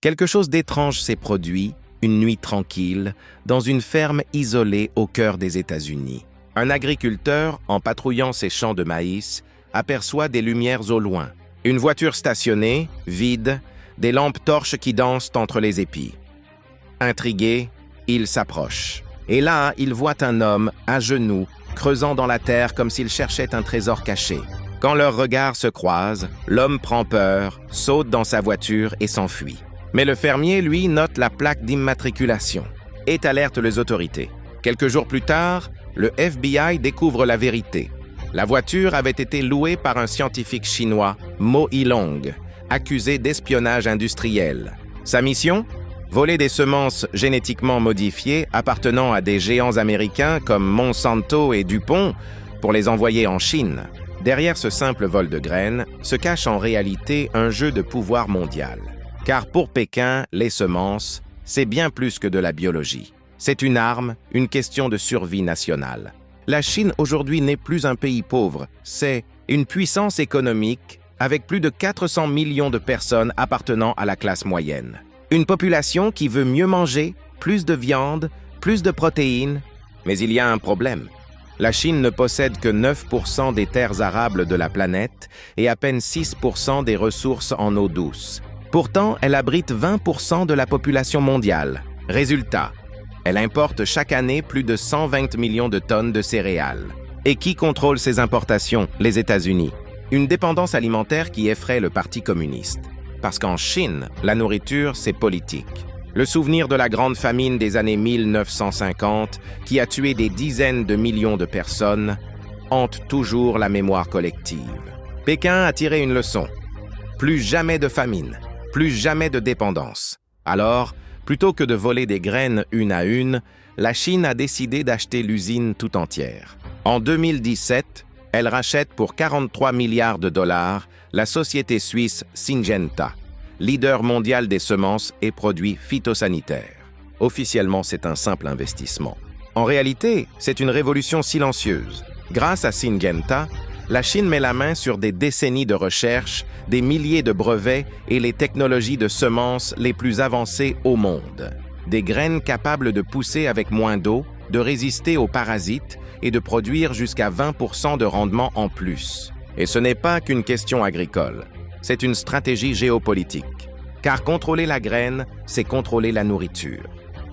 Quelque chose d'étrange s'est produit, une nuit tranquille, dans une ferme isolée au cœur des États-Unis. Un agriculteur, en patrouillant ses champs de maïs, aperçoit des lumières au loin. Une voiture stationnée, vide, des lampes torches qui dansent entre les épis. Intrigué, il s'approche. Et là, il voit un homme, à genoux, creusant dans la terre comme s'il cherchait un trésor caché. Quand leurs regards se croisent, l'homme prend peur, saute dans sa voiture et s'enfuit. Mais le fermier, lui, note la plaque d'immatriculation et alerte les autorités. Quelques jours plus tard, le FBI découvre la vérité. La voiture avait été louée par un scientifique chinois, Mo Yilong, accusé d'espionnage industriel. Sa mission ? Voler des semences génétiquement modifiées appartenant à des géants américains comme Monsanto et DuPont pour les envoyer en Chine. Derrière ce simple vol de graines se cache en réalité un jeu de pouvoir mondial. Car pour Pékin, les semences, c'est bien plus que de la biologie. C'est une arme, une question de survie nationale. La Chine aujourd'hui n'est plus un pays pauvre, c'est une puissance économique avec plus de 400 millions de personnes appartenant à la classe moyenne. Une population qui veut mieux manger, plus de viande, plus de protéines. Mais il y a un problème. La Chine ne possède que 9% des terres arables de la planète et à peine 6% des ressources en eau douce. Pourtant, elle abrite 20% de la population mondiale. Résultat, elle importe chaque année plus de 120 millions de tonnes de céréales. Et qui contrôle ces importations? Les États-Unis. Une dépendance alimentaire qui effraie le Parti communiste. Parce qu'en Chine, la nourriture, c'est politique. Le souvenir de la grande famine des années 1950, qui a tué des dizaines de millions de personnes, hante toujours la mémoire collective. Pékin a tiré une leçon. Plus jamais de famine, plus jamais de dépendance. Alors, plutôt que de voler des graines une à une, la Chine a décidé d'acheter l'usine tout entière. En 2017, elle rachète pour 43 milliards de dollars la société suisse Syngenta, leader mondial des semences et produits phytosanitaires. Officiellement, c'est un simple investissement. En réalité, c'est une révolution silencieuse. Grâce à Syngenta, la Chine met la main sur des décennies de recherche, des milliers de brevets et les technologies de semences les plus avancées au monde. Des graines capables de pousser avec moins d'eau, de résister aux parasites et de produire jusqu'à 20% de rendement en plus. Et ce n'est pas qu'une question agricole, c'est une stratégie géopolitique. Car contrôler la graine, c'est contrôler la nourriture.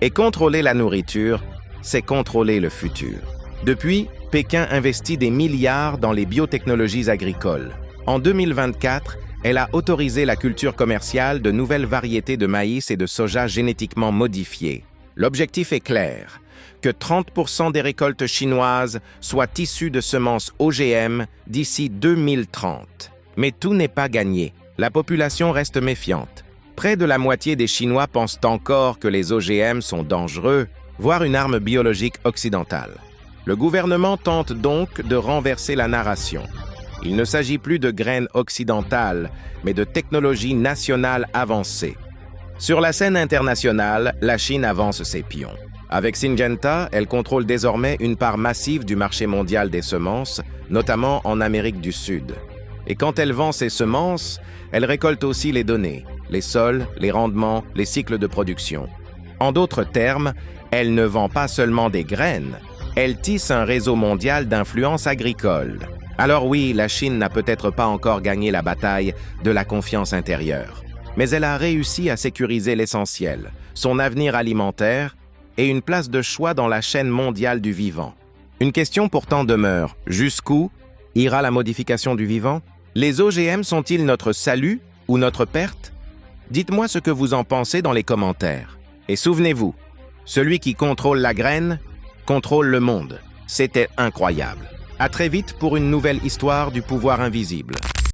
Et contrôler la nourriture, c'est contrôler le futur. Depuis, Pékin investit des milliards dans les biotechnologies agricoles. En 2024, elle a autorisé la culture commerciale de nouvelles variétés de maïs et de soja génétiquement modifiées. L'objectif est clair, que 30% des récoltes chinoises soient issues de semences OGM d'ici 2030. Mais tout n'est pas gagné. La population reste méfiante. Près de la moitié des Chinois pensent encore que les OGM sont dangereux, voire une arme biologique occidentale. Le gouvernement tente donc de renverser la narration. Il ne s'agit plus de graines occidentales, mais de technologies nationales avancées. Sur la scène internationale, la Chine avance ses pions. Avec Syngenta, elle contrôle désormais une part massive du marché mondial des semences, notamment en Amérique du Sud. Et quand elle vend ses semences, elle récolte aussi les données, les sols, les rendements, les cycles de production. En d'autres termes, elle ne vend pas seulement des graines, elle tisse un réseau mondial d'influence agricole. Alors oui, la Chine n'a peut-être pas encore gagné la bataille de la confiance intérieure, mais elle a réussi à sécuriser l'essentiel, son avenir alimentaire et une place de choix dans la chaîne mondiale du vivant. Une question pourtant demeure, jusqu'où ira la modification du vivant? Les OGM sont-ils notre salut ou notre perte? Dites-moi ce que vous en pensez dans les commentaires. Et souvenez-vous, celui qui contrôle la graine contrôle le monde. C'était incroyable. À très vite pour une nouvelle histoire du pouvoir invisible.